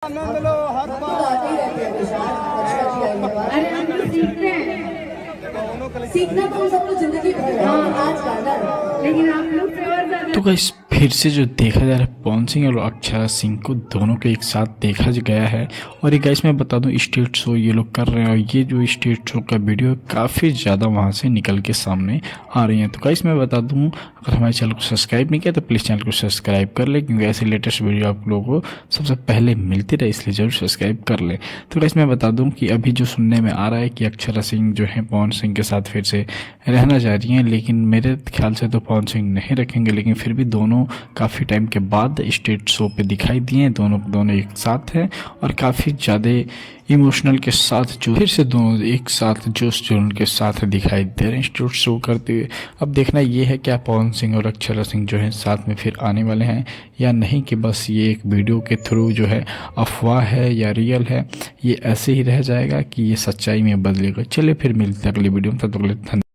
आनंद लो हर बार। अरे हम तो सीखते हैं, सीखना तो हम सबको जिंदगी भर है। आज का लेकिन आप लोग फेवर कर तो गाइस फिर से जो देखा जा रहा है पवन सिंह और अक्षरा सिंह को दोनों को एक साथ देखा गया है। और ये गाइस मैं बता दूं स्टेज शो ये लोग कर रहे हैं और ये जो स्टेज शो का वीडियो काफ़ी ज़्यादा वहाँ से निकल के सामने आ रही हैं। तो गाइस मैं बता दूं अगर हमारे चैनल को सब्सक्राइब नहीं किया तो प्लीज़ चैनल को सब्सक्राइब कर ले, क्योंकि ऐसे लेटेस्ट वीडियो आप लोगों को सबसे पहले मिलती रहे, इसलिए जरूर सब्सक्राइब कर ले। तो गाइस मैं बता दूँ कि अभी जो सुनने में आ रहा है कि अक्षरा सिंह जो है पवन सिंह के साथ फिर से रहना चाह रही हैं, लेकिन मेरे ख्याल से तो पवन सिंह नहीं रखेंगे, लेकिन फिर भी दोनों काफ़ी टाइम के बाद स्टेज शो पे दिखाई दिए। दोनों एक साथ हैं और काफ़ी ज़्यादा इमोशनल के साथ जो फिर से दोनों एक साथ जोश जुनून के साथ दिखाई दे रहे हैं स्टेज शो करते हुए। अब देखना ये है क्या पवन सिंह और अक्षरा सिंह जो है साथ में फिर आने वाले हैं या नहीं, कि बस ये एक वीडियो के थ्रू जो है अफवाह है या रियल है, ये ऐसे ही रह जाएगा कि ये सच्चाई में बदलेगा। चलिए फिर मिलते हैं अगली वीडियो में, तब तक के लिए धन्यवाद।